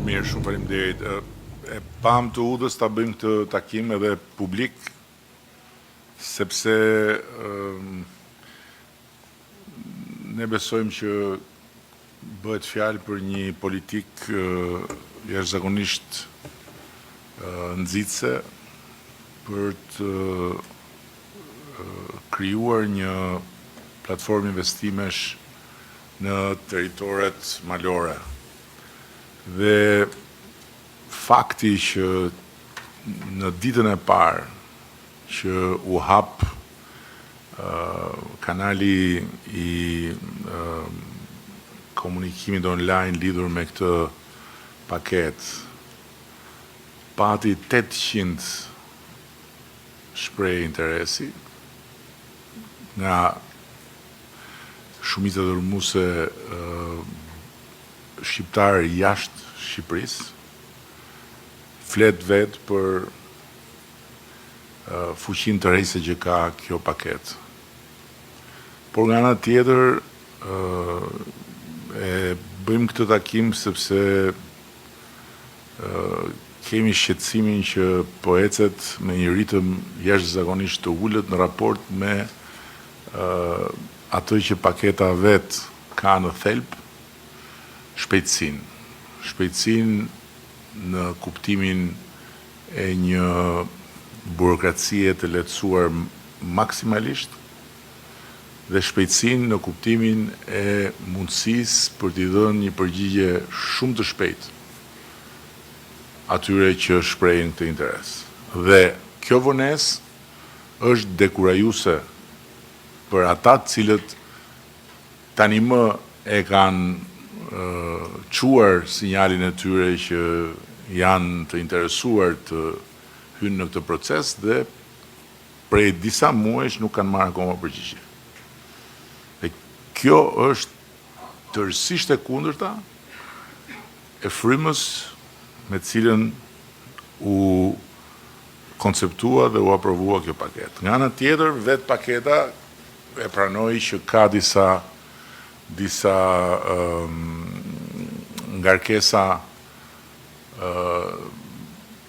Mirë, shumë faleminderit. E pam të udhës ta bëjmë këtë takim edhe publik, sepse ne besojmë që bëhet fjalë për një politik jashtëzakonisht nxitse për të krijuar një platformë investimesh në territoret malore. Dhe fakti që në ditën e parë që u hap kanali i komunikimit online lidhur me këtë paket, pati 800 shprehje interesi nga shumica dërmuese shqiptarë jashtë Shqipërisë, flet vetë për fuqinë të rejse që ka kjo paket. Por nga ana tjetër, e bëjmë këtë takim sepse kemi shqetësimin që po ecet me një ritëm jashtëzakonisht të ulët në raport me atë që paketa vet ka në thelb, shpejtësinë në kuptimin e një burokracie të lehtësuar maksimalisht dhe shpejtësinë në kuptimin e mundësisë për t'i dhënë një përgjigje shumë të shpejtë atyre që shprehin këtë interes. Dhe kjo vonesë është dekurajuese për ata të cilët tani më e kanë quar sinjalin e tyre që janë të interesuar të hynë në këtë proces dhe prej disa muajsh nuk kanë marrë akoma përgjigje. Dhe kjo është tërësisht e kundërta e frymës me cilën u konceptua dhe u aprovua kjo paket. Nga ana tjetër, vetë paketa e pranoi që ka disa ngarkesa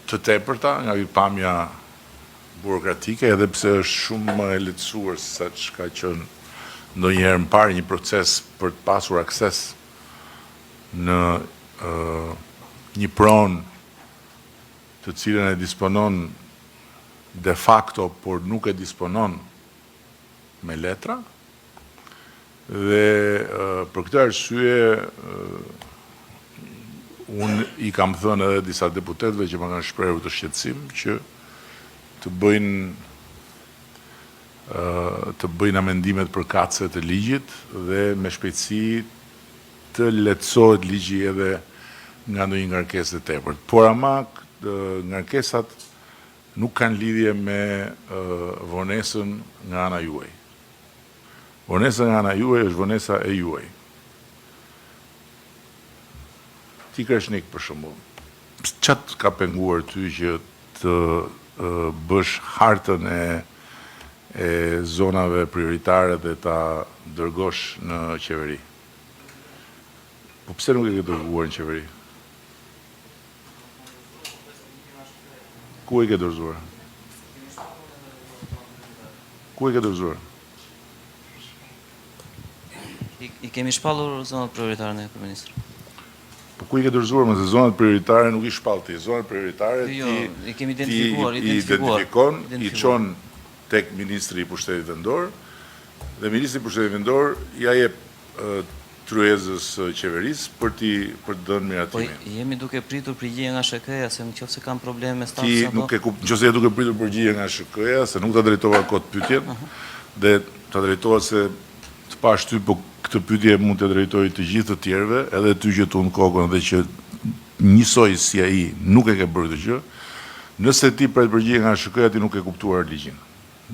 të tepërta nga pikpamja burokratike, edhe pse është shumë më e lehtësuar se sa që ka qenë ndonjëherë më parë një proces për të pasur akses në një pronë të cilën e disponon de facto, por nuk e disponon me letra. Dhe për këtë arsye unë i kam thënë edhe disa deputetëve që më kanë shprehur të shqetësim që të bëjnë amendimet përkatëse të ligjit dhe me shpejtësi të lehtësohet ligji edhe nga ndonjë ngarkesë të tepërt. Por ama ngarkesat nuk kanë lidhje me vonesën nga ana juaj. Vonesa nga ana juaj është vonesa e juaj. Ti Kreshnik për shembull, çat ka penguar ty që të bësh hartën e zonave prioritare dhe ta dërgosh në qeveri? Po pse nuk e ke dërguar në qeveri? Ku e ke dorëzuar? Ku e ke dorëzuar? I kemi shpallur zonat prioritare në Kryeministër. Po ku i ke dorëzuar, mëse zonat prioritare nuk i shpall ti. Zonat prioritare i kemi identifikuar, identifikon, i çon tek Ministri i Pushtetit Vendor dhe Ministri i Pushtetit Vendor ja jep tryezës qeverisë për të dhënë miratimin. Po jemi duke pritur përgjigje nga SHK-ja, se nëse kanë probleme me statusin apo. Ti nuk e kupton, nëse je duke pritur përgjigje nga SHK-ja, se nuk ta drejtova kot pyetjen, dhe ta drejtova se të pash ty, po këtë pyetje mund të drejtoj të gjithë të tjerëve, edhe ty që tu në kokën dhe që njësoj si ai nuk e ke bërë këtë gjë. Nëse ti pret përgjigje nga SHK-ja, ti nuk e kuptuar ligjin.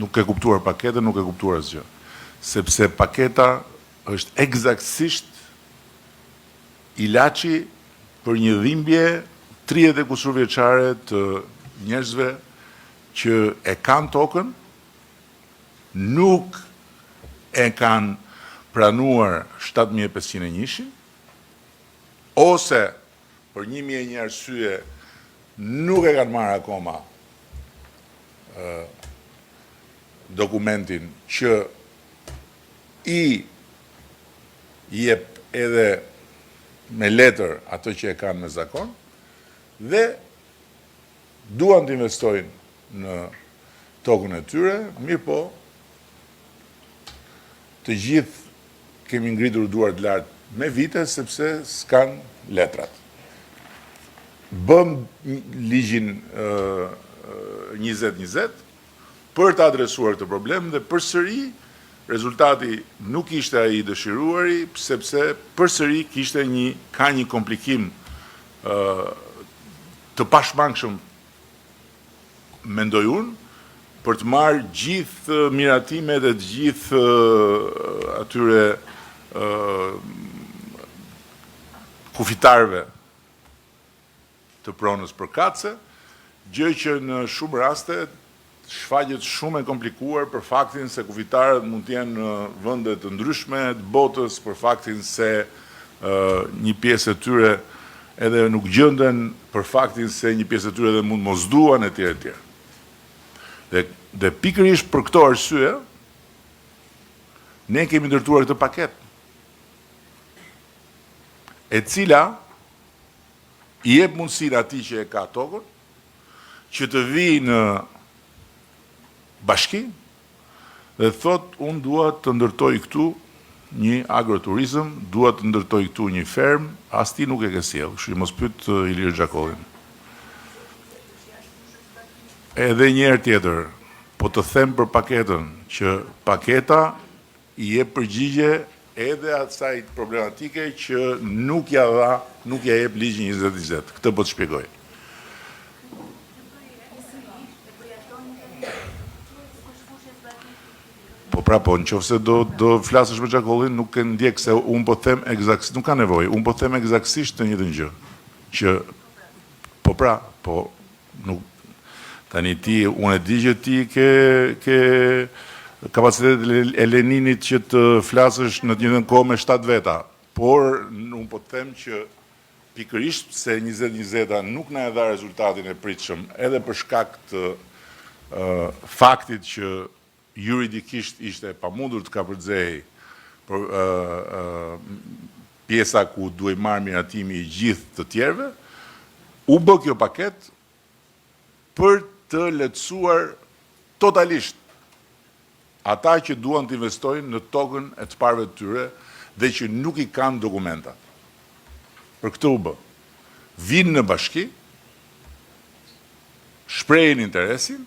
Nuk e kuptuar paketën, nuk e kuptuar asgjë. Sepse paketa është eksaktësisht ilaçi për një dhimbje 30 e kusur vjeçare të njerëzve që e kanë tokën, nuk e kanë pranuar 7501, ose për 1001 arsye nuk e kanë marrë akoma dokumentin që i jep edhe me letër ato që e kanë me zakon, dhe duan të investojnë në tokën e tyre, mirë po, të gjithë kemi ngritur duart lartë me vite, sepse s'kan letrat. Bëm ligjin 2020 për të adresuar këtë problem dhe përsëri rezultati nuk ishte ai dëshiruari, sepse përsëri ka një komplikim të pashmangshëm, mendoj unë, për të marrë gjithë miratimet e të gjithë atyre kufitarëve të pronës përkatëse, gjë që në shumë raste shfaqet shumë e komplikuar për faktin se kufitarët mund të jenë në vende të ndryshme të botës, për faktin se një pjesë e tyre edhe nuk gjenden, për faktin se një pjesë e tyre edhe mund mos duan etj. etj. Dhe pikërisht për këto arsye, ne kemi ndërtuar këtë paketë, e cila i jep mundësinë atij që e ka tokën, që të vijë në bashki dhe thot, unë dua të ndërtoj këtu një agroturizëm, dua të ndërtoj këtu një ferm, as ti nuk e ke sjell, kështu që mos pyet Ilir Xhakollin. Edhe një herë tjetër, po të them për paketën, që paketa i jep përgjigje edhe asaj problematike që nuk ja jep ligji 2020. Këtë po të shpjegoj. Po pra, po, nëse do flasësh me Xhakollin, nuk e ndjek se unë po them eksaktësisht, nuk ka nevojë, unë po them eksaktësisht të njëjtën gjë. Që po pra, po nuk tani ti, unë e di që ti ke kapacitet e Leninit që të flasësh në të njëjtën kohë me 7 veta, por unë po të them që pikërisht se 2020 nuk na e dha rezultatin e pritshëm, edhe për shkak të faktit që juridikisht ishte pamundur të kapërcejë pjesa ku duhej marrë miratimi i gjithë të tjerëve, u bë kjo paketë për të lehtësuar totalisht ata që duan të investojnë në tokën e të parëve të tyre dhe që nuk i kanë dokumentat. Për këtë u bë. Vinë në bashki, shprehin interesin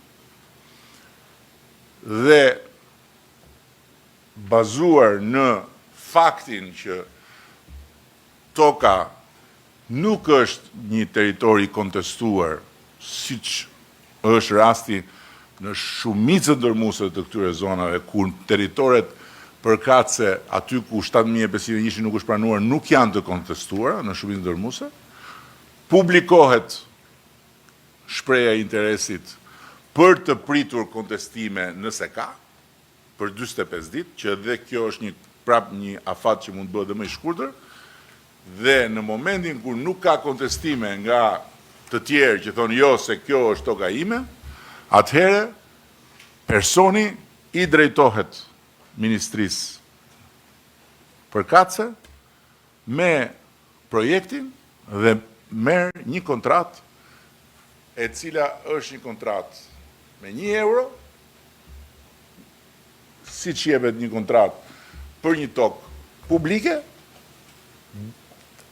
dhe bazuar në faktin që toka nuk është një territori kontestuar, siç është rasti në shumicën dërmuese të këtyre zonave, ku territoret përkatëse aty ku 7.500 ishin nuk është pranuar, nuk janë të kontestuara në shumicën dërmuese, publikohet shpreha e interesit për të pritur kontestime nëse ka, për 45 ditë, që dhe kjo është një afat që mund bëhet dhe më i shkurtër, dhe në momentin kur nuk ka kontestime nga të tjerë që thonë jo se kjo është toka ime, atëhere personi i drejtohet ministrisë përkatëse me projektin dhe merr një kontratë e cila është një kontratë me €1, si që jepet një kontratë për një tokë publike,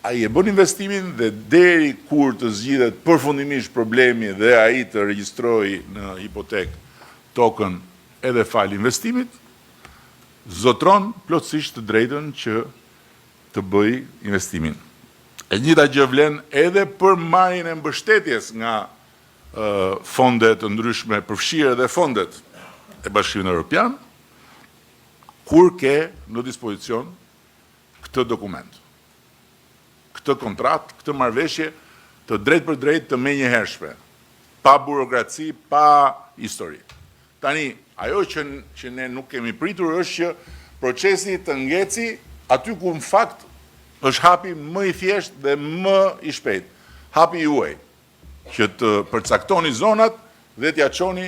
ai e bën investimin dhe deri kur të zgjidhet përfundimisht problemi dhe ai të regjistrojë në hipotek tokën edhe fal investimit, zotron plotësisht të drejtën që të bëj investimin. E njëjta gjë vlen edhe për marrjen e mbështetjes nga fonde të ndryshme, përfshirë edhe fondet e Bashkimit Evropian, kur ke në dispozicion këtë dokument, këtë kontratë, këtë marrëveshje të drejt për drejt të menjëhershme, pa burokraci, pa histori. Tani, ajo që ne nuk kemi pritur është që procesi të ngeci aty ku në fakt është hapi më i thjesht dhe më i shpejt. hapi juaj që të përcaktoni zonat dhe t'ja çoni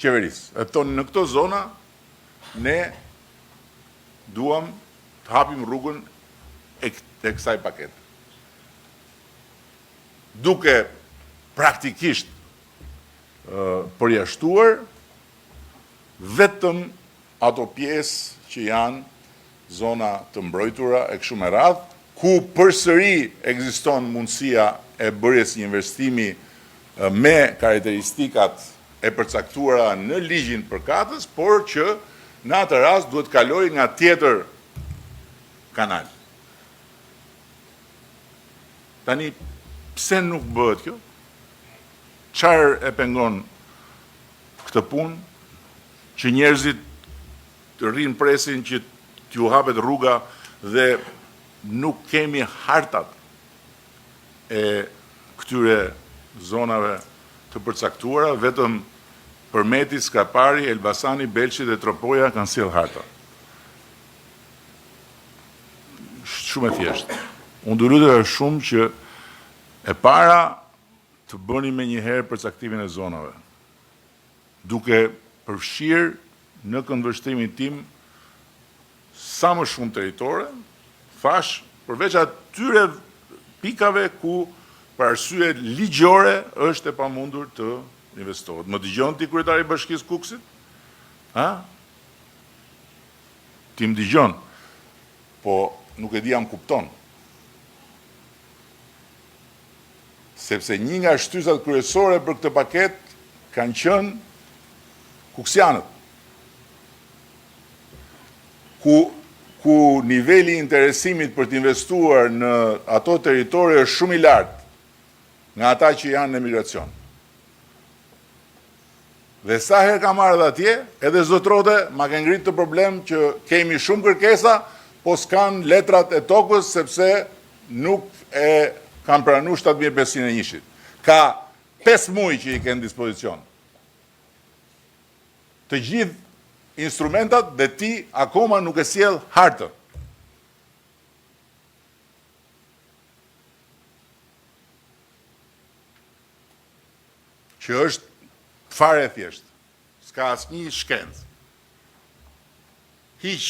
qeverisë. E thoni në këto zona ne duam të hapim rrugën e kësaj pakete. Duke praktikisht përjashtuar vetëm ato pjesë që janë zona të mbrojtura e kështu me radhë, ku përsëri ekziston mundësia e bërjes një investimi me karakteristikat e përcaktuara në ligjin përkatës, por që në atë rast duhet kaloj nga tjetër kanal. Tani, pse nuk bëhet kjo? Çfarë e pengon këtë punë që njerëzit të rrinë presin që t'ju hapet rruga dhe nuk kemi hartat e këtyre zonave të përcaktuara, vetëm Përmeti, Skapari, Elbasani, Belçi dhe Tropoja kanë sjell harta. Shumë e thjeshtë. Unë do lutem shumë që e para të bëni me njëherë përcaktimin e zonave, duke përfshirë në këndvështrimin tim sa më shumë territore, thash, përveç atyre pikave ku për arsye ligjore është e pamundur të investohet. Më dëgjon ti kryetari i Bashkisë Kuksit? Ha? Ti më dëgjon, po nuk e di jam kupton. Sepse një nga shtysat kryesore për këtë paket kanë qenë kuksianët, ku niveli i interesimit për të investuar në ato territori është shumë i lartë nga ata që janë në emigracion. Dhe sa herë kam marrë atje, edhe zotrote ma ke ngritë të problem që kemi shumë kërkesa, po s'kan letrat e tokës sepse nuk e kam pranu 7.501. Ka 5 muaj që i kënë dispozicion. Të gjithë instrumentat dhe ti akoma nuk e sjell hartën. Që është fare e thjeshtë. S'ka asnjë shkencë. Hiq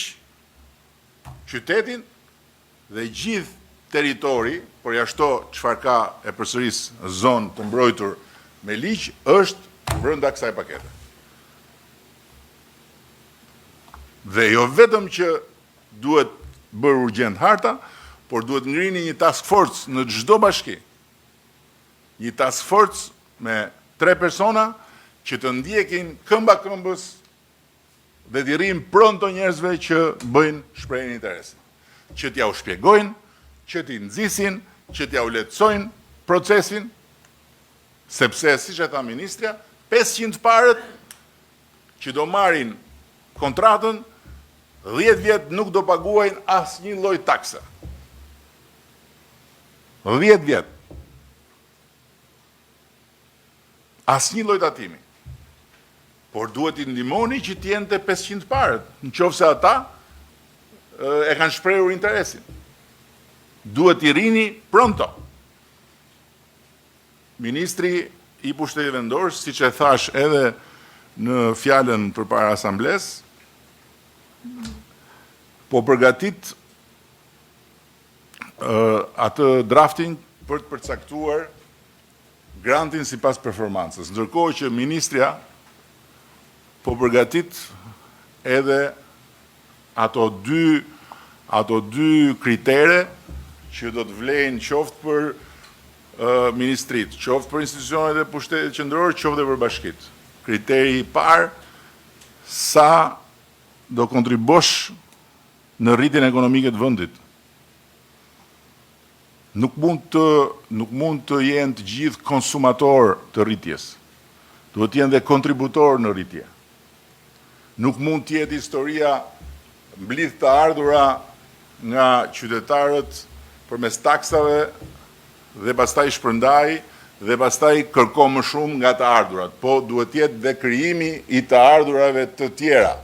qytetin dhe gjithë territori, përjashto çfarë ka e përsëris zonë të mbrojtur me ligj, është brenda kësaj pakete. Dhe jo vetëm që duhet bërë urgjent harta, por duhet ngrini një task force në çdo bashki. Një task force me 3 persona që të ndjekin këmba këmbës dhe t'i rrim pronto njerëzve që bëjnë shprehjen e interesit. Që t'ja u shpjegojnë, që t'i nxisin, që t'ja u lehtësojnë procesin, sepse, siç e tha ministrja, 500 parët që do marrin kontratën, 10 vjet nuk do paguajnë asnjë lloj takse. 10 vjet. Asnjë lloj tatimi. Por duhet i ndihmoni që të jenë të 500 parët, nëse ata e kanë shprehur interesin. Duhet i rini pronto. Ministri i Pushtetit Vendor, siç e thash edhe në fjalën përpara asamblesë, po përgatit atë draftin për të përcaktuar grantin sipas performancës. Ndërkohë që ministrja po përgatit edhe ato dy kritere që do të vlejnë qoftë për ministrit, qoftë për institucionet e pushtetit qendror, qoftë për bashkit. Kriteri i parë, sa do kontribosh në rritjen ekonomike të vendit. Nuk mund të jenë të gjithë konsumator të rritjes. Duhet të jenë dhe kontributor në rritje. Nuk mund të jetë historia mblidh të ardhura nga qytetarët përmes taksave dhe pastaj shpërndaj dhe pastaj kërko më shumë nga të ardhurat, po duhet të jetë dhe krijimi i të ardhurave të tjera.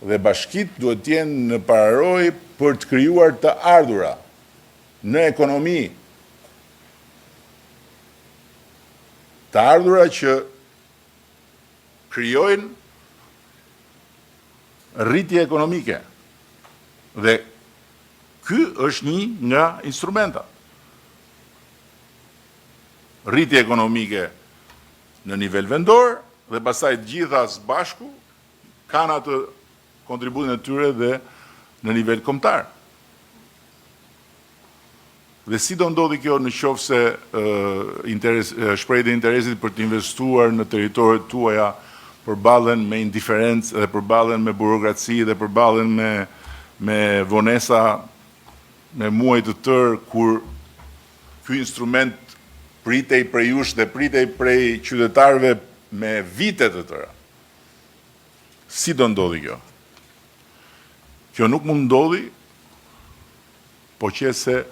Dhe bashkit duhet të jenë në pararojë për të krijuar të ardhura në ekonomi, të ardhura që krijojnë rritje ekonomike. Dhe ky është një nga instrumenta. Rritje ekonomike në nivel vendor dhe pastaj të gjitha së bashku kanë atë kontributin e tyre dhe në nivel kombëtar. Dhe si do ndodhi kjo në qoftë se shprehjet e interesit për të investuar në territoret tuaja përballen me indiferencë dhe përballen me burokraci dhe përballen me vonesa me muaj të tërë kur ky instrument pritej prej jush dhe pritej prej qytetarëve me vite të tëra. Si do ndodhi kjo? Kjo nuk mund ndodhi, po që se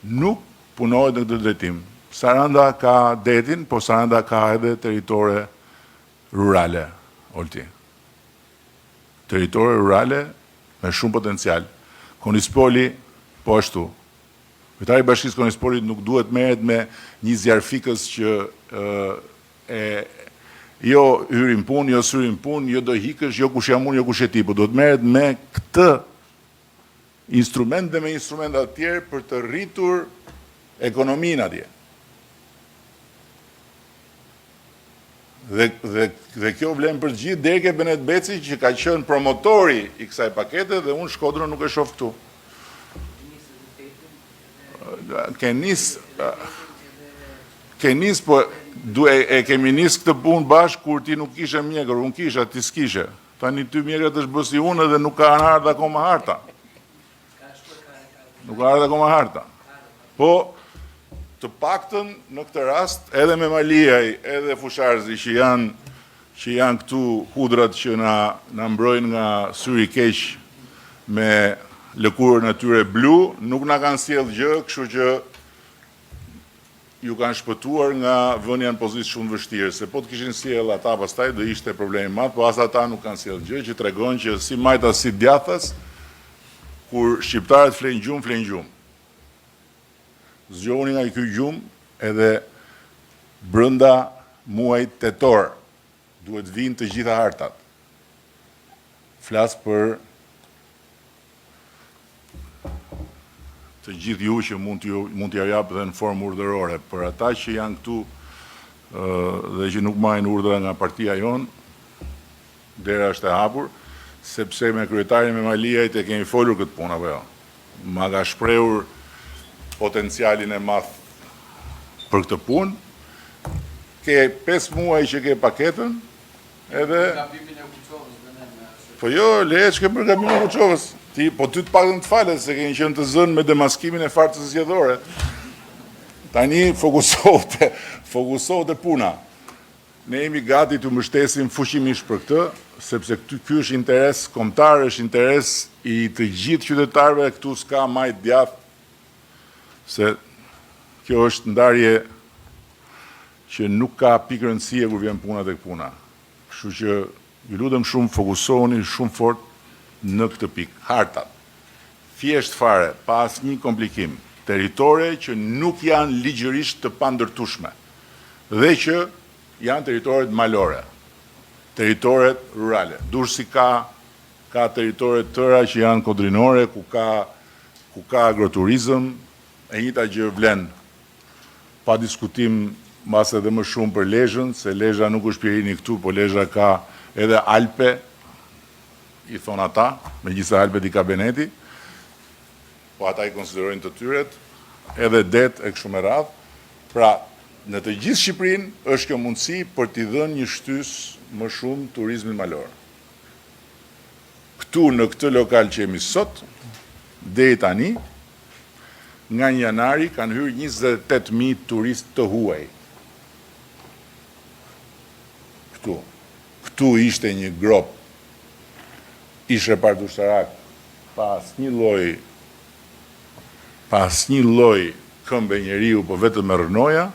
nuk punohet në këtë drejtim. Saranda ka detin, po Saranda ka edhe territore rurale, Olti. Territore rurale me shumë potencial. Konispoli, po ashtu. Kryetari i Bashkisë Konispolit nuk duhet merret me një zjarfikës që jo hyrin punë, jo syrin punë, jo do hikësh, jo kush jam unë, jo kush je ti, po duhet merret me këtë instrument dhe me instrumenta të tjerë për të rritur ekonominë atje. Dhe kjo vlen për gjithë deri ke Benet Beci që ka qenë promotori i kësaj pakete dhe unë Shkodrën nuk e shoh këtu. Kenis, po e kemi nis këtë punë bashkë kur ti nuk kishe mjekër, unë kisha, ti s'kishe. Tani ty mjekët është bësi unë dhe nuk ka ardhur akoma harta. Nuk ka ardhur akoma harta. Po, të paktën në këtë rast, edhe me Maliaj, edhe Fusharzi që janë këtu hudrat që na mbrojnë nga syri keq me lëkurën e tyre blu, nuk na kanë sjell gjë, kështu që ju kanë shpëtuar nga vënia në pozitë shumë vështirë, se po të kishin sjell ata pastaj do ishte problem i madh, po as ata nuk kanë sjell gjë, që tregon që si majta si djathtas, kur shqiptarët flenë gjumë. Zgjohuni nga ky gjumë edhe brenda muajit tetor duhet vinë të gjitha hartat. Flas për të gjithë ju që mund t'ja jap dhe në formë urdhërore. Për ata që janë këtu dhe që nuk marrin urdhra nga partia jonë, dera është e hapur, sepse me kryetarin me Maliajt e kemi folur këtë punë apo jo. Ma ka shprehur potencialin e madh për këtë punë. Ke 5 muaj që ke paketën, edhe po jo, leje që ke për gabimin e Kuçovës. Po ty të paktën të falet se keni qenë të zënë me demaskimin e farcës zgjedhore. Tani fokusohet e puna. Ne jemi gati të mbështesim fuqimisht për këtë, sepse ky është interes kombëtar, është interes i të gjithë qytetarëve, këtu s'ka majt djathtë, se kjo është ndarje që nuk ka pikë rëndësie kur vjen puna tek puna. Kështu që ju lutem shumë, fokusohuni shumë fort në këtë pikë. Hartat, thjesht fare, pa asnjë komplikim, territore që nuk janë ligjërisht të pandërtueshme dhe që janë territoret malore, territoret rurale. Durrësi ka territore tëra që janë kodrinore, ku ka agroturizëm, e njëjta gjë vlen pa diskutim mbas edhe më shumë për Lezhën, se Lezhë nuk është Pirini këtu, po Lezhë ka edhe Alpe, i thonë ata, me gjitha Alpet i ka Beneti, po ata i konsiderojnë të tyret, edhe det e kështu me radhë. Pra, në të gjithë Shqipërinë është kjo mundësi për t'i dhënë një shtys më shumë turizmin malor. Këtu në këtë lokal që jemi sot, deri tani, nga 1 janari kanë hyrë 28.000 turistë të huaj. Këtu ishte një grop ish repartu shtarak pas një lloj këmbë njeriu, po vetëm me rënoja.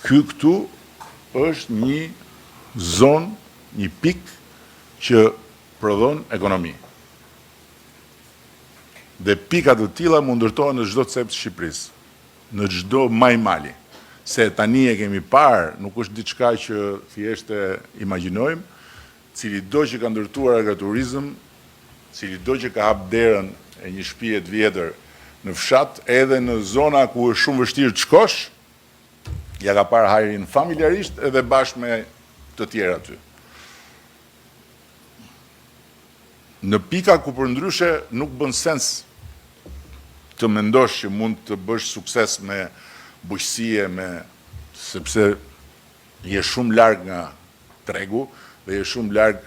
Këtu është një zonë, një pikë që prodhon ekonomi. Dhe pikat të tilla mund ndërtohen në çdo cep të Shqipërisë, në çdo majmali. se tani e kemi parë, nuk është diçka që thjesht e imagjinojmë, cili do që ka ndërtuar agriturizëm, cili do që ka hap derën e një shtëpie të vjetër në fshat, edhe në zona ku është shumë vështirë të shkosh, ja ka parë hajrin familjarisht edhe bashkë me të tjerë aty. Në pika ku përndryshe nuk bën sens të mendosh që mund të bësh sukses me bujqësie, sepse je shumë larg nga tregu dhe je shumë larg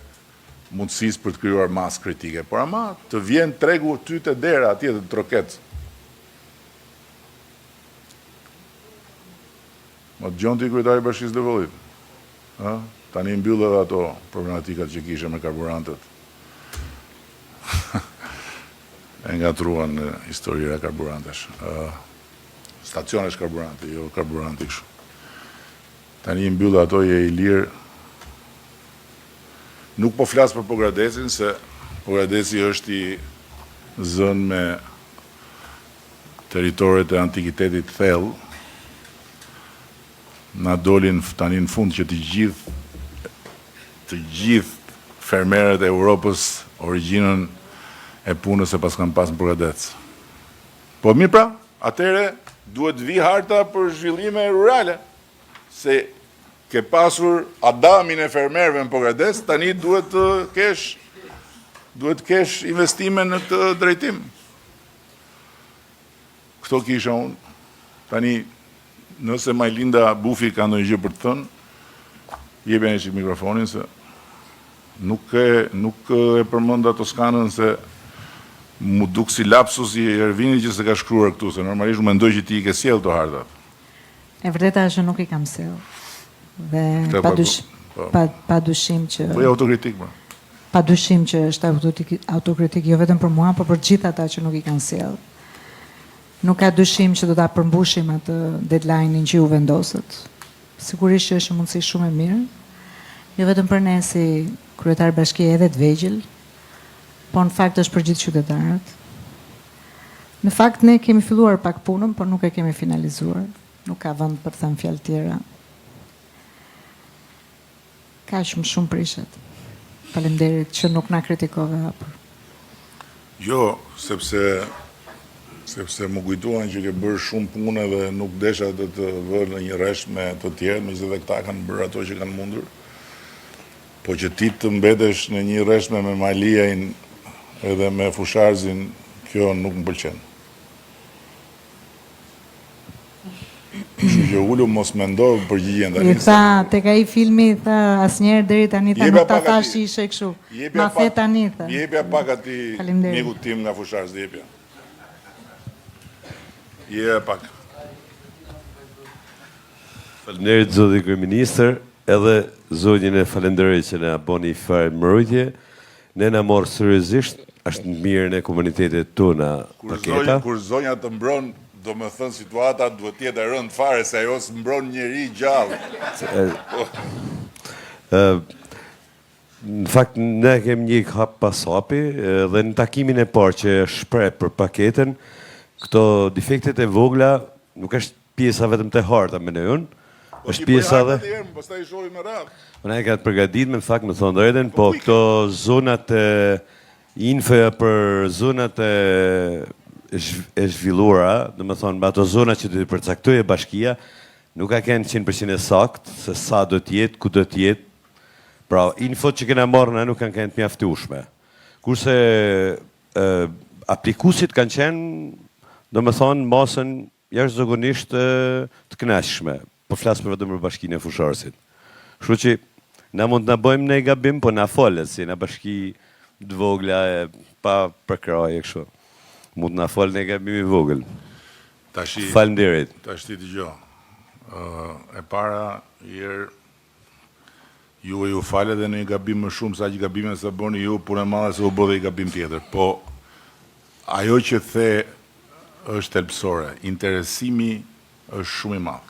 mundësisë për të krijuar masë kritike. Por ama të vjen tregu ty te dera atje të troket. Më të gjonë ti kryetari Bashkisë të Vëllit. Tani mbyllë edhe ato problematikat që kishe me karburantet. E nga truan në historira karburantesh. Stacionesh karburanti, jo karburanti kështu. Tani mbyllë ato je i lirë. Nuk po flasë për Pogradesin, se Pogradesi është i zënë me teritoret e antikitetit thellë. Na dolin tani në fund që të gjithë fermerët e Europës origjinën e punës e pas kanë pas në Pogadec. Po mirë pra, atëre duhet vi harta për zhvillime rurale, se ke pasur adamin e fermerëve në Pogadec, tani duhet kesh investime në të drejtim. Këto kisha unë. Tani, nëse Majlinda Bufi ka ndonjë gjë për të thënë, jepja një çik mikrofonin, se nuk e përmenda Toskanën, se mu duk si lapsus i Ervini që se ka shkruar këtu, se normalisht më mendoj që ti i ke sjell të hartat. E vërteta është që nuk i kam sjell. Dhe padyshim që... Po e autokritik, bro. Padyshim që është autokritik jo vetëm për mua, por për gjithë ata që nuk i kanë sjell. Nuk ka dyshim që do ta përmbushim atë deadline-in që ju vendosët. Sigurisht që është mundësi shumë e mirë, jo vetëm për ne si kryetar bashkie edhe të vegjël, po në fakt është për gjithë qytetarët. Në fakt ne kemi filluar pak punën, por nuk e kemi finalizuar. Nuk ka vend për të thënë fjalë tjera. Ka shumë prishet. Faleminderit që nuk na kritikove hapur. Jo, sepse më kujtuan që ke bërë shumë punë dhe nuk desha të vërë në një rresh me të tjerë, me që dhe këta kanë bërë ato që kanë mundur. Po që ti të mbetesh në një rresh me Maliajin edhe me Fusharzin, kjo nuk më pëlqen. Kështu që ullu mos mendo përgjigjen tani. Tha tek ai filmi, tha asnjëherë deri tani ta nuk ta thash ishe kështu. Ma the tani tha. Jepja pak atij miku tim nga Fusharzi, jepja. Pak. Faleminderit zoti kryeministër, edhe zonjën e falenderoj që na boni fare mbrojtje. Ne na morë seriozisht, është në mirën e komunitetit tona paketa. Kur zonja të mbron, do më thënë situata duhet tjetë e rëndë fare, se ajo së mbron njeri gjallë. Në fakt, ne kemi një hap pas hapi, dhe në takimin e parë që shpreh për paketën, këto defektet e vogla nuk është pjesa vetëm të harta me në unë, është pjesa dhe... Në e ka të përgadit me në fakt me thonë drejten, po këto zonat infëja për zonat e zhvilluara, dhe me thonë, ato zonat që të përcaktoj e bashkia, nuk ka kënë 100% e sakt, se sa do t'jetë, ku do t'jetë, pra, infot që kena marrë në nuk kanë kënë të mjaftueshme. Kurse aplikusit kanë qenë, dhe me thonë, masën jashtëzakonisht të kënaqshme, po flasë për vetëm për bashkinë e Fusharësit. Kështu që, na mund të na bëjmë ne gabim, po na folet, si na bashki të vogla e pa përkraje kështu. Mund të na folet ne gabim i vogël. Faleminderit. Tash ti dëgjoj. E para, ju falet dhe në një gabim më shumë sa që gabime se bëni ju, punë e madhe se u bë dhe i gabim tjetër. Po, ajo që the është thelbësore, interesimi është shumë i madh.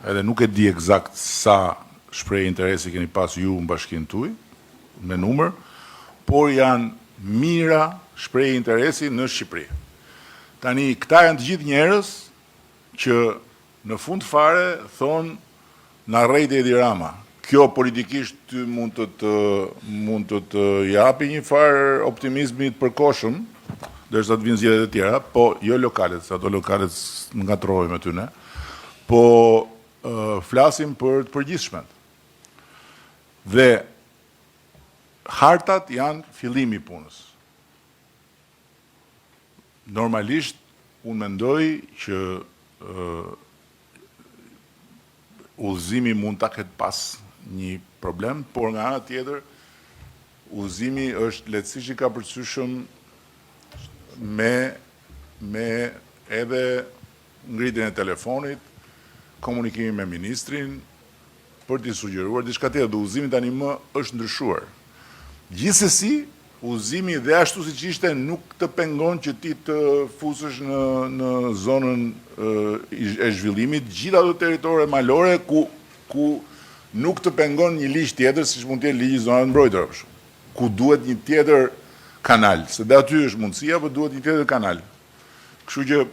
Edhe nuk e di eksakt sa shpreh interesi keni pas ju në bashkinë tuaj, me numër, por janë mira shpreh interesi në Shqipëri. Tani, këta janë të gjithë njerëz që në fund fare thonë na rrejt Edi Rama. Kjo politikisht ty mund të të japi një farë optimizmi të përkohshëm, derisa të vinë zgjedhjet e tjera, po jo lokalet, se ato lokalet ngatrohemi aty ne. Po flasim për të përgjithshmen. Dhe hartat janë fillimi i punës. Normalisht, unë mendoj që udhëzimi mund ta ketë pas një problem, por nga ana tjetër, udhëzimi është lehtësisht i kapërcyeshëm me edhe ngritjen e telefonit, komunikimi me ministrin, për t'i sugjeruar diçka tjetër. Udhëzimi tani më është ndryshuar. Gjithsesi, udhëzimi dhe ashtu siç ishte nuk të pengon që ti të fusësh në zonën e zhvillimit gjitha ato territore malore ku nuk të pengon një ligj tjetër, siç mund të jetë ligji i zonave të mbrojtura, për shembull, ku duhet një tjetër kanal, se dhe aty është mundësia, por duhet një tjetër kanal. Kështu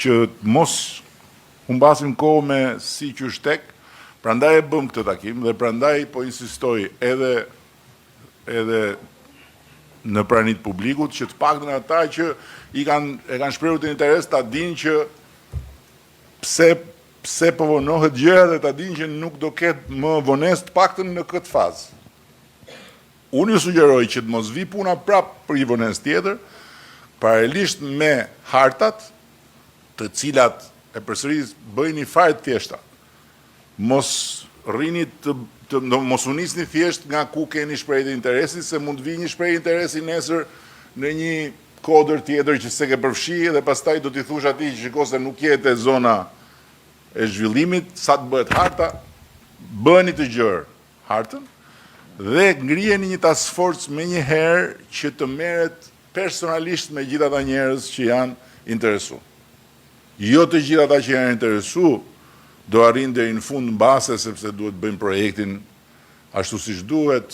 që mos humbasim kohë me si qyshtek, prandaj e bëm këtë takim dhe prandaj po insistoj edhe në pranit publikut, që të paktën ata që e kanë shprehur të interes ta dinë që pse po vonohet gjëra dhe ta dinë që nuk do ketë më vonesë të paktën në këtë fazë. Unë ju sugjeroj që të mos vi puna prapë për një vonesë tjetër, paralelisht me hartat, të cilat e përsëris bëjnë një fare të thjeshta. Mos rrini mos u nisni thjesht nga ku keni shprehje të interesit, se mund të vijë një shprehje interesi nesër në një kodër tjetër që se ke përfshi dhe pastaj do t'i thush atij që shiko se nuk jete zona e zhvillimit, sa të bëhet harta, bëni të gjerë hartën dhe ngrijeni një task force me një herë që të merret personalisht me gjithë ata njerëz që janë interesuar. Jo të gjithë ata që janë interesuar do arrin deri në fund mbase sepse duhet bëjmë projektin ashtu siç duhet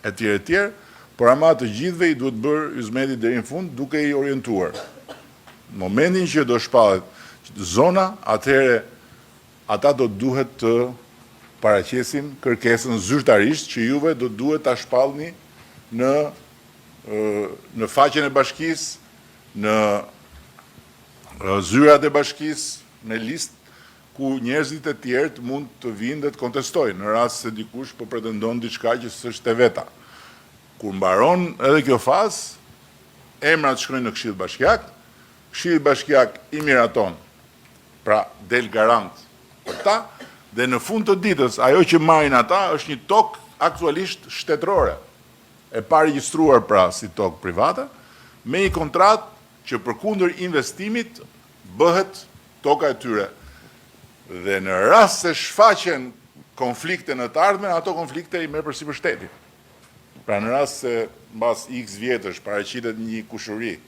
etj, por ama të gjithëve i duhet bërë hizmeti deri në fund duke i orientuar. Në momentin që do shpallet zona, atëherë ata do duhet të paraqesin kërkesën zyrtarisht që juve do duhet ta shpallni në faqen e bashkisë, në zyrat e bashkisë, në listë ku njerëzit e tjerë mund të vinë dhe të kontestojnë, në rast se dikush po pretendon diçka që s'është e veta. Kur mbaron edhe kjo fazë, emrat shkojnë në Këshill Bashkiak, Këshilli Bashkiak i miraton, pra del garant për ta, dhe në fund të ditës, ajo që marrin ata është një tokë aktualisht shtetërore, e paregjistruar pra si tokë private, me një kontratë që përkundër investimit bëhet toka e tyre. Dhe në rast se shfaqen konflikte në të ardhmen, ato konflikte i merr përsipër shteti. Pra në rast se mbas X vjetësh paraqitet një kushëri,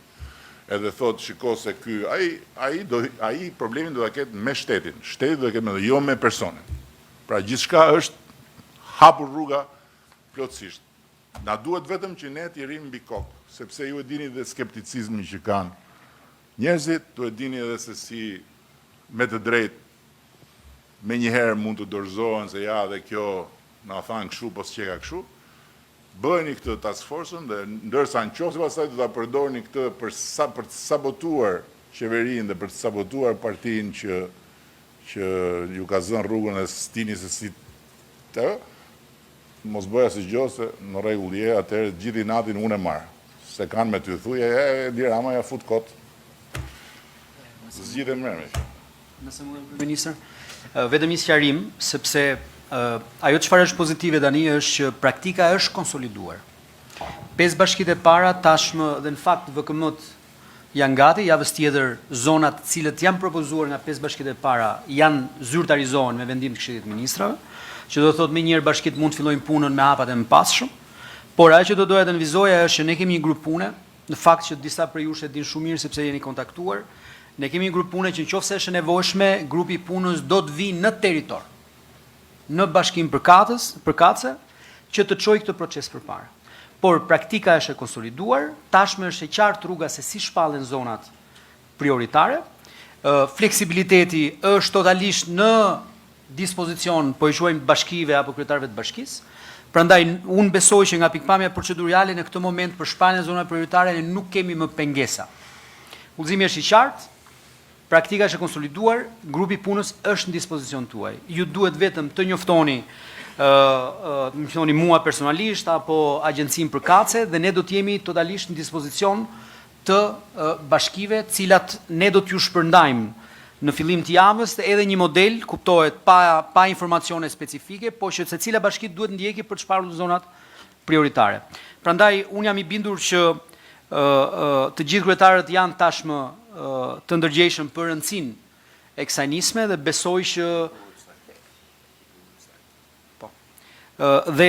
edhe thot shiko se ky ai problemin do ta ketë me shtetin. Shteti do ta ketë jo me personin. Pra gjithçka është hapur rruga plotësisht. Na duhet vetëm që ne t'i rrim mbi kokë, sepse ju e dini dhe skepticizmin që kanë njerëzit, duhet dini edhe se si me të drejtë me njëherë mund të dorëzohen se ja dhe kjo na thanë kështu, po s'qeka kështu, bëheni këtë task force-ën dhe ndërsa në qoftë se pastaj do ta përdorni këtë për të sabotuar qeverinë dhe për të sabotuar partinë që ju ka zënë rrugën e stini se si të, mos bëja si gjë se në rregull je, atëherë gjithë natin unë e marr. Se kanë me ty thuje, Edi Rama ja fut kot. Zgjidhem mirë. Nëse më ministër, vetëm një sqarim, sepse ajo çfarë është pozitive tani është që praktika është konsoliduar. 5 bashkitë e para tashmë dhe në fakt VKM-t janë gati, javës tjetër zonat të cilët janë propozuar nga 5 bashkitë e para janë zyrtarizohen me vendim të Këshillit të Ministrave, që do thotë më njëherë bashkitë mund të fillojnë punën me hapat e mëpasshëm, por ajo që do doja të nënvizoja është që ne kemi një grup pune, në fakt që disa prej jush e dinë shumë mirë sepse jeni kontaktuar. Ne kemi një grup pune që nëse është e nevojshme, grupi i punës do të vijë në territor, në bashkim përkatëse, që të çojë këtë proces përpara. Por praktika është e konsoliduar, tashmë është e qartë rruga se si shpallen zonat prioritare fleksibiliteti është totalisht në dispozicion, po i quajmë bashkive apo kryetarëve të bashkisë. Prandaj unë besoj që nga pikpamja procedurale në këtë moment për shpalljen e zonave prioritare ne nuk kemi më pengesa. Udhëzimi është i qartë, praktika është e konsoliduar, grupi punës është në dispozicion tuaj. Ju duhet vetëm të njoftoni më thoni mua personalisht apo agjencinë përkatëse dhe ne do të jemi totalisht në dispozicion të bashkive, cilat ne do t'ju shpërndajmë në fillim të javës edhe një model, kuptohet, pa informacione specifike, po që secila bashki duhet ndjeki për të shparur zonat prioritare. Prandaj unë jam i bindur që të gjithë kryetarët janë tashmë të ndërgjegjshëm për rëndësinë e kësaj nisme dhe besoj që dhe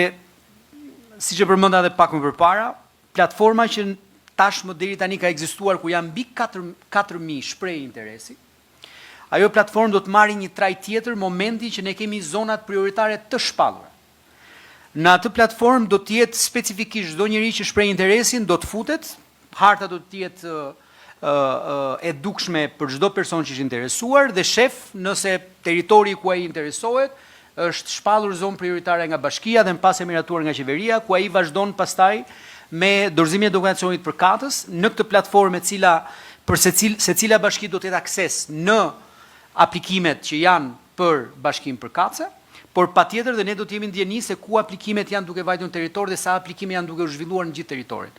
siç e përmenda edhe pak më përpara, platforma që tashmë deri tani ka ekzistuar ku janë mbi 4000 shprehje interesi. Ajo platformë do të marrë një traj tjetër momenti që ne kemi zonat prioritare të shpallura. Në atë platformë do të jetë specifikisht çdo njeri që shpreh interesin do të futet, harta do të jetë e dukshme për çdo person që është interesuar dhe shef nëse territori ku ai interesohet është shpallur zonë prioritare nga bashkia dhe në pas e miratuar nga qeveria, ku ai vazhdon pastaj me dorëzimin e dokumentacionit përkatës në këtë platformë e cila për secila bashki do të ketë akses në aplikimet që janë për bashkinë përkatëse, por patjetër dhe ne do të jemi ndjeni se ku aplikimet janë duke vajtur në territor dhe sa aplikime janë duke u zhvilluar në gjithë territorin.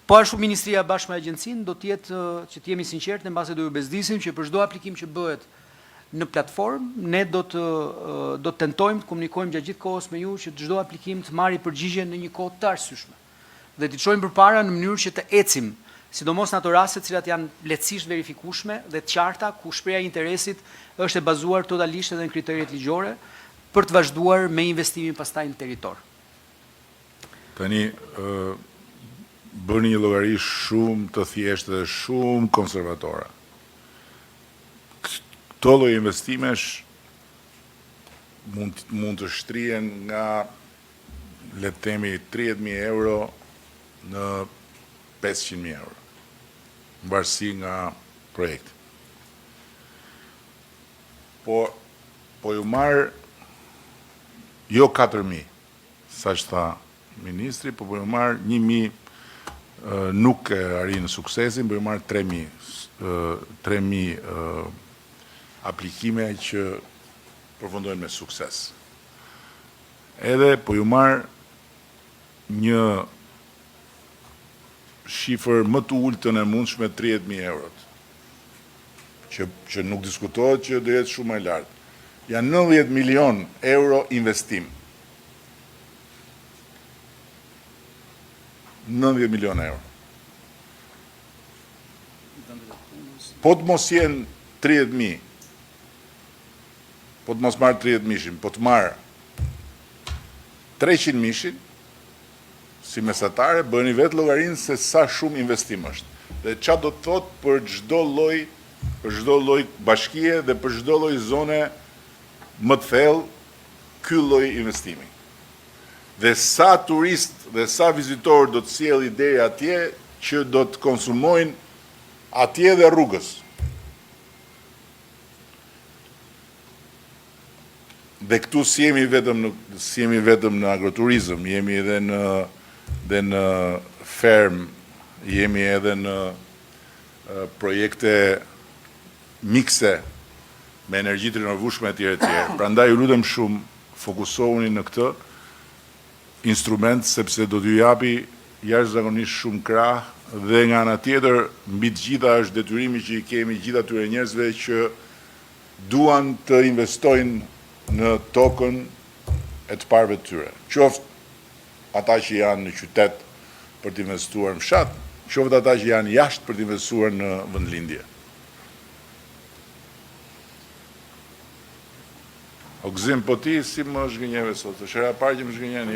Po ashtu Ministria bashkë me agjencinë do të jetë që të jemi sinqertë në base do ju bezdisim që për çdo aplikim që bëhet në platformë ne do të tentojmë të komunikojmë gjatë gjithë kohës me ju që çdo aplikim të marrë përgjigje në një kohë të arsyeshme. Dhe të çojmë përpara në mënyrë që të ecim, sidomos në ato raste të cilat janë lehtësisht verifikueshme dhe të qarta ku shpreha e interesit është e bazuar totalisht edhe në kriteret ligjore për të vazhduar me investimin pastaj në territor. Tani bëni një llogari shumë të thjeshtë dhe shumë konservatore. Këto lloj investimesh mund të shtrihen nga le të themi 30.000 euro në 500.000 euro, në varësi nga projekti. Po ju marë jo 4.000, sa që tha ministri, po ju marë 1.000 nuk e arrin suksesin, po ju marë 3.000 aplikime që përfundojnë me sukses. Edhe po ju marë një shifër më të ultën e mundshme 30.000 eurot, që nuk diskutohet që do jetë shumë e lartë. Janë 90 milion euro investim. 90 milion euro. Po të mos jenë 30.000, po të mos marë 30 mishin, po të marë 300 mishin, si mesatare, bëni vetë llogarinë se sa shumë investim është. Dhe qa do të thot për çdo lloj bashkie dhe për çdo lloj zone më të thellë ky lloj investimi. Dhe sa turist dhe sa vizitor do të sjellë deri atje që do të konsumojnë atje dhe rrugës. Dhe këtu si jemi vetëm në agroturizëm, jemi edhe në ferm, jemi edhe në projekte mikse me energji të rinovueshme etj. Prandaj ju lutem shumë fokusohuni në këtë instrument sepse do t'ju japi jashtëzakonisht shumë krah dhe nga ana tjetër mbi të gjitha është detyrimi që i kemi gjithë atyre njerëzve që duan të investojnë në tokën e të parëve të tyre. Qoftë ata që janë në qytet për të investuar në fshat, qoftë ata që janë jashtë për të investuar në vendlindje. O Gzim, po ti si më zhgënjeve sot? Është hera e parë që më zhgënjen,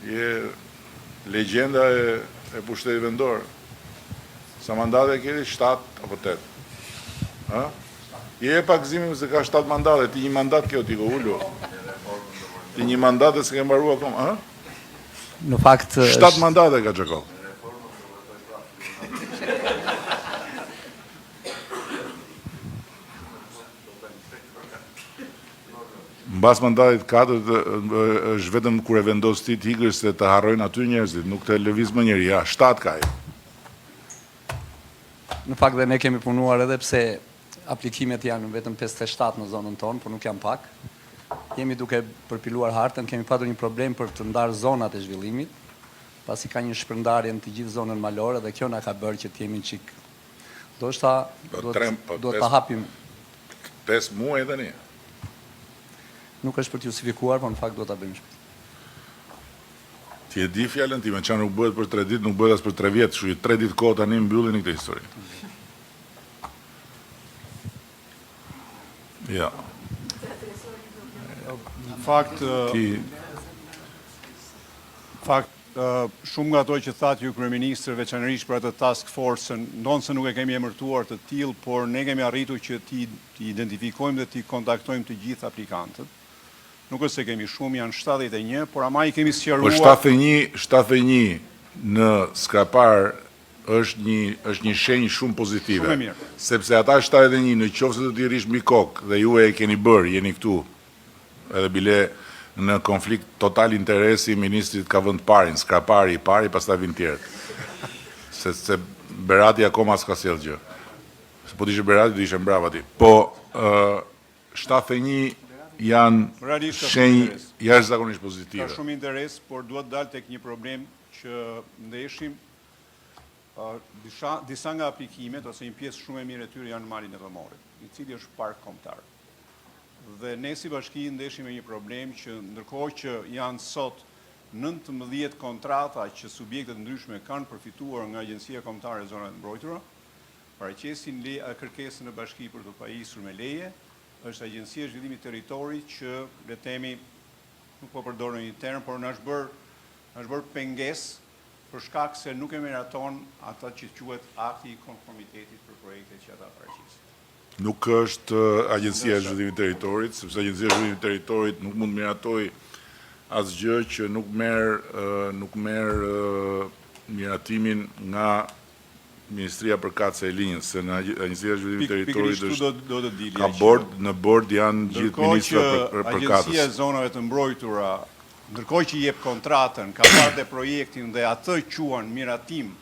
je legjenda e pushtetit vendor. Sa mandate keni? 7 apo 8? Ha? Je pak Gzimim se ka 7 mandate, ti një mandat kjo ti ko ullu. Ti një mandate se ke mbaru akoma, ha? Në fakt 7 mandate ka Xhakov. Mbas mandatit 4 është vetëm kur e vendos ti të ikësh se të harrojnë aty njerëzit, nuk të lëviz më njëri, ja, 7 ka. Në fakt dhe ne kemi punuar edhe pse aplikimet janë vetëm 57 në zonën tonë, por nuk janë pak. Jemi duke përpiluar hartën, kemi patur një problem për të ndarë zonat e zhvillimit, pasi ka një shpërndarje në të gjithë zonën malore dhe kjo na ka bërë që të jemi çik. Do ta hapim 5 muaj tani. Nuk është për të justifikuar, por në fakt do ta bëjmë shpejt. Ti e di fjalën time, çka nuk bëhet për 3 ditë, nuk bëhet as për 3 vjet, kështu që 3 ditë kohë tani mbyllin këtë histori. Ja. Fakt, shumë nga ato që thatë ju kryeministër, veçanërisht për atë task force-ën, ndonë se nuk e kemi emërtuar të tillë, por ne kemi arritur që ti identifikojmë dhe ti kontaktojmë të gjithë aplikantët. Nuk është se kemi shumë, janë 71, por ama i kemi sqaruar. Po 71 në Skrapar është një shenjë shumë pozitive. Shumë e mirë. Sepse ata 71 në qoftë se do t'i rish mbi kokë dhe ju e keni bërë, jeni këtu. Edhe bile në konflikt total interesi, ministrit ka vënd parin, Skrapari i pari, pastaj vin tjerët. Se Berati akoma s'ka sjell gjë. Se po t'ishe Berati, do ishe mbrava ti. Po 71 janë shenjë jashtëzakonisht pozitive. Ka shumë interes, por duhet dalë tek një problem që ndeshim disa nga aplikimet ose një pjesë shumë e mirë e tyre janë në malin e Tomorit, i cili është park kombëtar. Dhe ne si bashki ndeshim me një problem që ndërkohë që janë sot 19 kontrata që subjektet ndryshme kanë përfituar nga Agjencia Kombëtare e Zonave të Mbrojtura, paraqesin kërkesën e bashki për të pajisur me leje, është Agjencia e Zhvillimit Territorit që le themi nuk po përdor një term, por na është bërë pengesë për shkak se nuk e meraton ata që quhet akti i konformitetit për projektet që ata paraqisin. Nuk është Agjencia e Zhvillimit Territorit, sepse Agjencia e Zhvillimit Territorit nuk mund miratoj asgjë që nuk merr miratimin nga Ministria Përkatëse e Linjës, se në Agjencia e Zhvillimit Territorit është në bord janë gjithë ministra përkatës. Agjencia e Zonave të Mbrojtura, ndërkohë që jep kontratën, ka parë dhe projektin dhe atë quan miratim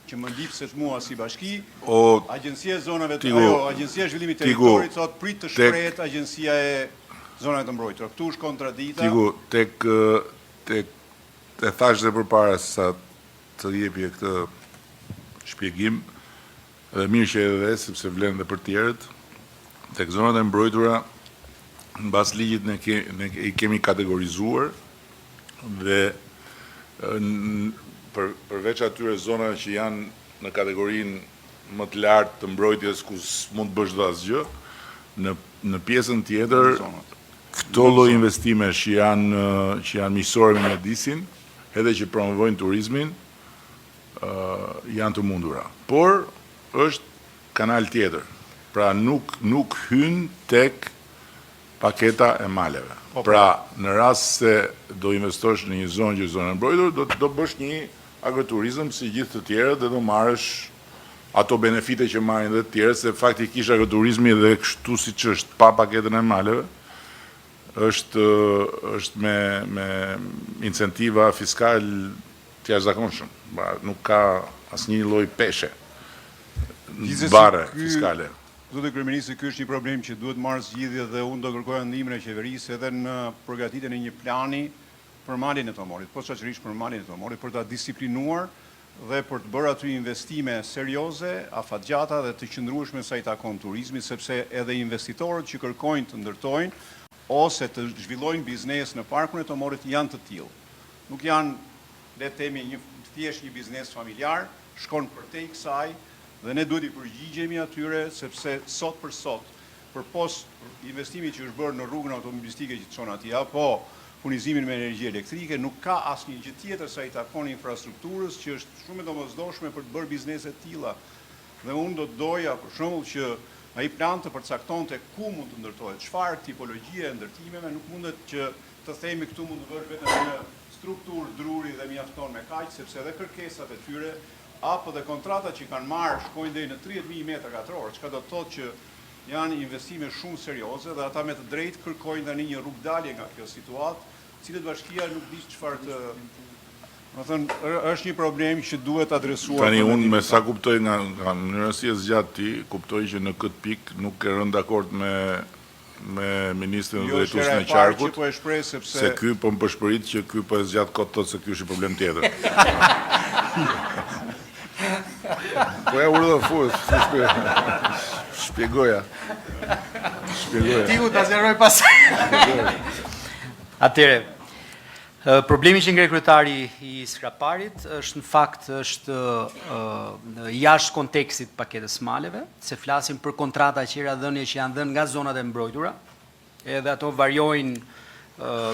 që më ndihpset mua si bashki, Agjencia e Zonave të Agjencia e Zhvillimit Territorit thot prit të shprehet Agjencia e Zonave të Mbrojtura. Ktu është kontradita. Tigu, e thash dhe përpara sa të jepje këtë shpjegim, dhe mirë që edhe sepse vlen dhe për tjerët, tek zonat e mbrojtura, në bas ligjit ne i kemi kategorizuar dhe përveç atyre zonave që janë në kategorinë më të lartë të mbrojtjes ku mund të bësh dhe asgjë, në pjesën tjetër, këto lloj investime që janë miqësore me mjedisin, edhe që promovojnë turizmin, janë të mundura. Por, është kanal tjetër. Pra nuk hyn tek paketa e maleve. Pra, në rast se do investosh në një zonë që zonë e mbrojtur, do bësh një agroturizëm si gjithë të tjerët dhe do marrësh ato benefite që marrin dhe të tjerët, se faktikisht agroturizmi dhe kështu si që është pa paketën e maleve, është me incentiva fiskal të jashtëzakonshëm. Nuk ka asnjë lloj peshe bare fiskale. Zotë kryeministër, ky është një problem që duhet marrë zgjidhje dhe unë do kërkoja ndihmën e qeverisë edhe në përgatitjen e një plani për malin e Tomorit, posaçërisht për malin e Tomorit, për ta disiplinuar dhe për të bërë aty investime serioze, afatgjata dhe të qëndrueshme sa i takon turizmit, sepse edhe investitorët që kërkojnë të ndërtojnë ose të zhvillojnë biznes në parkun e Tomorit janë të tillë. Nuk janë, le të themi, thjesht një biznes familjar, shkon përtej kësaj dhe ne duhet i përgjigjemi atyre, sepse sot për sot, për post investimit që është bërë në rrugën automobilistike që të çon atje, apo furnizimin me energji elektrike, nuk ka asnjë gjë tjetër sa i takon infrastrukturës që është shumë e domosdoshme për të bërë biznese të tilla. Dhe unë do të doja, për shembull, që ai plan të përcaktonte ku mund të ndërtohet, çfarë tipologjie e ndërtimeve, nuk mundet që të themi këtu mund të bësh vetëm një strukturë druri dhe mjafton me kaq, sepse edhe kërkesat e tyre apo dhe kontratat që kanë marrë shkojnë deri në 30.000 metra katror, çka do të thotë që janë investime shumë serioze dhe ata me të drejtë kërkojnë tani një rrugdalje nga kjo situatë, cilët bashkia nuk di çfarë të. Do thënë, është një problem që duhet adresuar. Tani unë me sa kuptoj nga mënyra si e zgjat ti, kuptoj që në këtë pikë nuk ke rënë dakord me ministrin dhe drejtuesin e qarkut, po e shpreh sepse se ky po më përshpërit që ky po e zgjat kot tot se ky është një problem tjetër. Po ja urdhë fus, shpjegoja. Tiku ta zgjeroj pas. Atëre, problemi që ngre kryetari i Skraparit është në fakt jashtë kontekstit paketës maleve, se flasim për kontrata qira-dhënie që janë dhënë nga zonat e mbrojtura, edhe ato varjojnë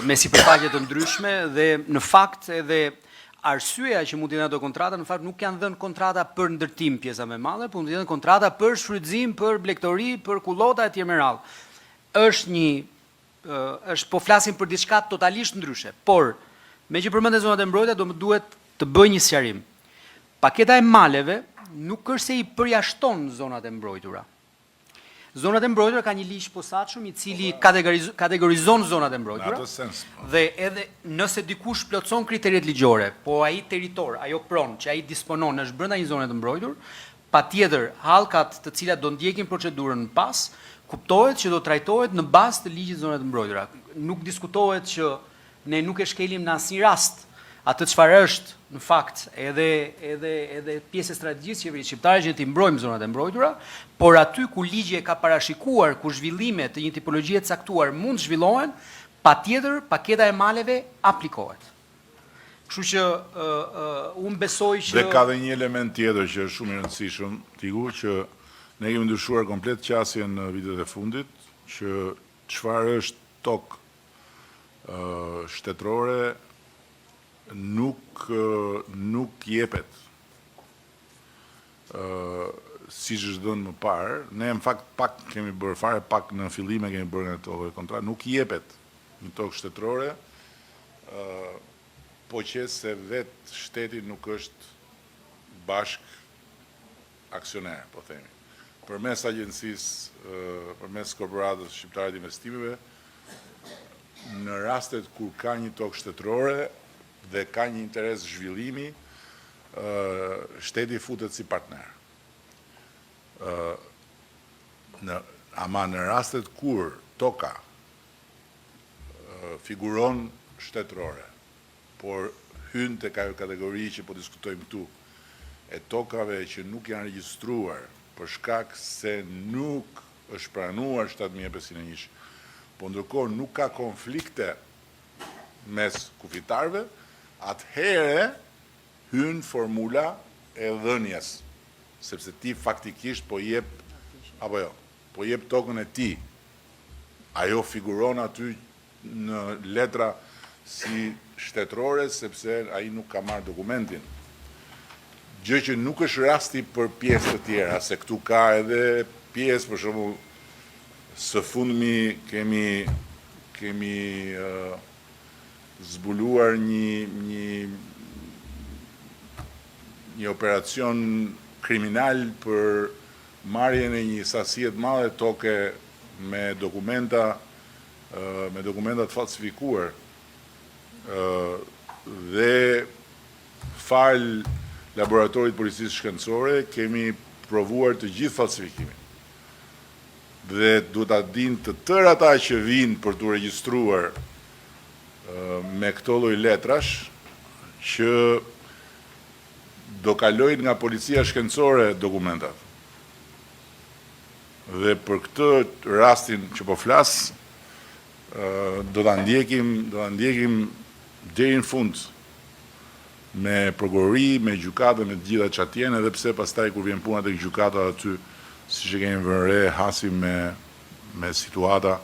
me sipërfaqe të ndryshme dhe në fakt edhe arsyeja që mund të jenë ato kontrata në fakt nuk janë dhënë kontrata për ndërtim pjesa më e madhe, por mund të jenë kontrata për shfrytëzim, për blegtori, për kullota etj. Me radhë. Po flasim për diçka totalisht ndryshe, por me që përmendet zonat e mbrojtura duhet të bëj një sqarim. Paketa e maleve nuk është se i përjashton zonat e mbrojtura. Zonat e mbrojtura ka një ligj posaçëm i cili kategorizon zonat e mbrojtura. Në atë sens. Dhe edhe nëse dikush plotson kriteret ligjore, po ai territor, ajo pronë që ai disponon është brenda një zone të mbrojtur, patjetër hallkat të cilat do ndjekin procedurën pas, kuptohet që do trajtohet në bazë të ligjit zonave të mbrojtura. Nuk diskutohet që ne nuk e shkelim në asnjë rast atë çfarë është në fakt edhe pjesë e strategjisë qeverisë shqiptare që ti mbrojmë zonat e mbrojtura, por aty ku ligji e ka parashikuar ku zhvillime të një tipologjie të caktuar mund zhvillohen, patjetër paketa e maleve aplikohet. Kështu që unë besoj që Dhe ka dhe një element tjetër që është shumë i rëndësishëm, Tiku, që ne kemi ndryshuar komplet qasjen në vitet e fundit, që çfarë është tokë shtetërore nuk jepet siç është dhënë më parë. Ne në fakt pak kemi bërë fare, pak në fillime kemi bërë nga tokë kontratë, nuk jepet një tokë shtetërore, po që se vetë shteti nuk është bashk aksioner, po themi. Përmes agjencisë, përmes korporatës shqiptare të investimeve, në rastet kur ka një tokë shtetërore dhe ka një interes zhvillimi, shteti futet si partner. Ama në rastet kur toka figuron shtetërore, por hynë të kategori që po diskutojmë këtu, e tokave që nuk janë regjistruar për shkak se nuk është pranuar 7501, po ndërkohë nuk ka konflikte mes kufitarëve, atëhere hynë formula e dhënjes, sepse ti faktikisht po jep tokën e ti. Ajo figuron aty në letra si shtetërore, sepse ai nuk ka marrë dokumentin. Gjë që nuk është rasti për pjesë të tjera, se këtu ka edhe pjesë, për shembull, së fundmi kemi zbuluar një operacion kriminal për marrjen e një sasie të madhe toke me dokumenta të falsifikuar dhe fal laboratorit policisë shkencore kemi provuar të gjithë falsifikimin. Dhe duhet ta dinë të tërë ata që vinë për të regjistruar me këto lloj letrash që do kalojnë nga policia shkencore dokumentat. Dhe për këtë rastin që po flas, do ta ndjekim deri në fund me prokurori, me gjykatë, me të gjitha çfarë janë, edhe pse pastaj kur vjen puna tek gjykata aty, siç e kemi vënë re, hasim me situata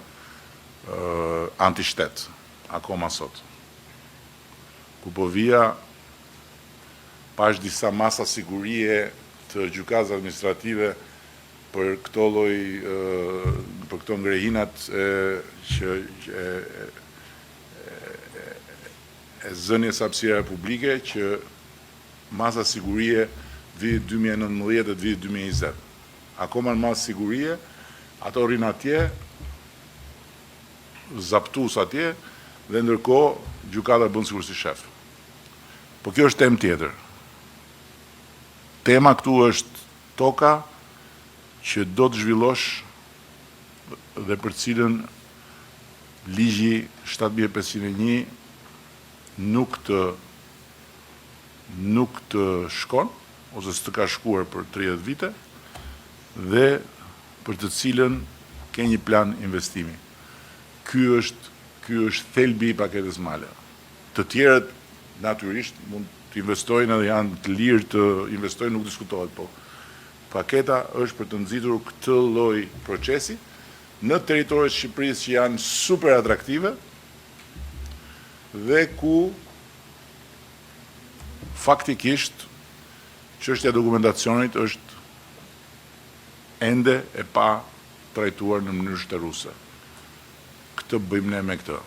antishtet, akoma sot. Ku po vija, pash disa masa sigurie të gjykatës administrative për këto lloj, për këto ngrehinat që e zënies hapësirave publike, që masa sigurie vitit 2019 dhe vitit 2020. Akoma në masë sigurie, Ato rinë atje, zaptus atje, dhe ndërkohë gjykata bën sikur si shef. Po kjo është temë tjetër. Tema këtu është toka që do të zhvillosh dhe për cilën ligji 7501 nuk të shkon, ose s'të ka shkuar për 30 vite, dhe për të cilën ke një plan investimi. Ky është thelbi i paketës male. Të tjerët, natyrisht, mund të investojnë edhe janë të lirë të investojnë, nuk diskutohet, po paketa është për të nxitur këtë lloj procesi në territoret e Shqipërisë që janë super atraktive dhe ku faktikisht çështja e dokumentacionit është ende e pa trajtuar në mënyrë shtërruese. Këtë bëjmë ne me këtë.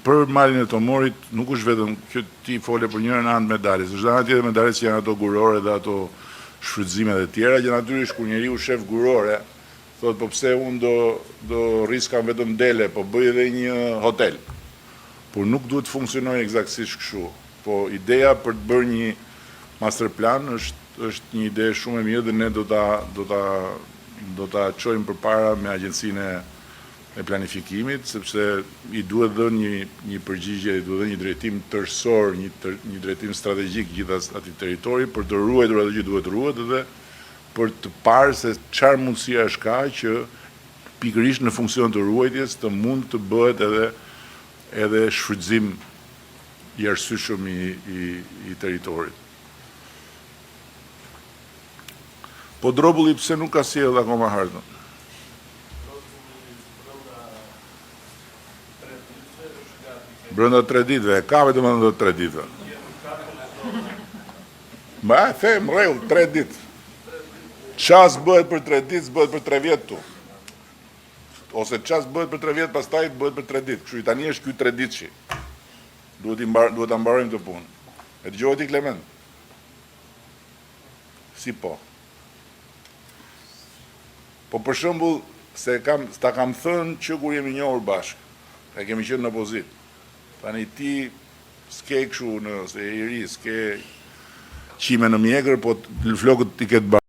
Për malin e Tomorit nuk është vetëm që ti fole për njërën anë medaljes, është ana tjetër medaljes që janë ato gurore dhe ato shfrytëzime dhe tjera, që natyrisht kur njeriu shef gurore, thot po pse unë do riskam vetëm dele, po bëj edhe një hotel. Por nuk duhet të funksionojë eksaktësisht kështu. Po ideja për të bërë një master plan është një ide shumë e mirë dhe ne do ta çojmë përpara me agjencinë e planifikimit, sepse i duhet dhënë një përgjigje, i duhet dhënë një drejtim tërësor, një drejtim strategjik gjithas atij territori për të ruajtur atë që duhet ruhet dhe për të parë se çfarë mundësia është ka që pikërisht në funksion të ruajtjes të mund të bëhet edhe shfrytëzim i arsyeshëm i territorit. Po Drobulli pse nuk ka sjellë akoma hartën? Brenda 3 ditëve, ka vetëm edhe 3 ditëve. Ma e them, rregull, 3 ditë. Ças bëhet për 3 ditë, bëhet për 3 vjet tu. Ose ças bëhet për 3 vjet, pastaj bëhet për 3 ditë. Kështu tani është ky 3 ditëshi. Duhet ta mbarojmë këtë punë. E dëgjoj ti Klement? Si po? Po për shembull, ta kam thënë që kur jemi njohur bashkë, e kemi qenë në opozitë. Tani ti s'ke kështu se i ri, s'ke qime në mjekër, po flokët ti ketë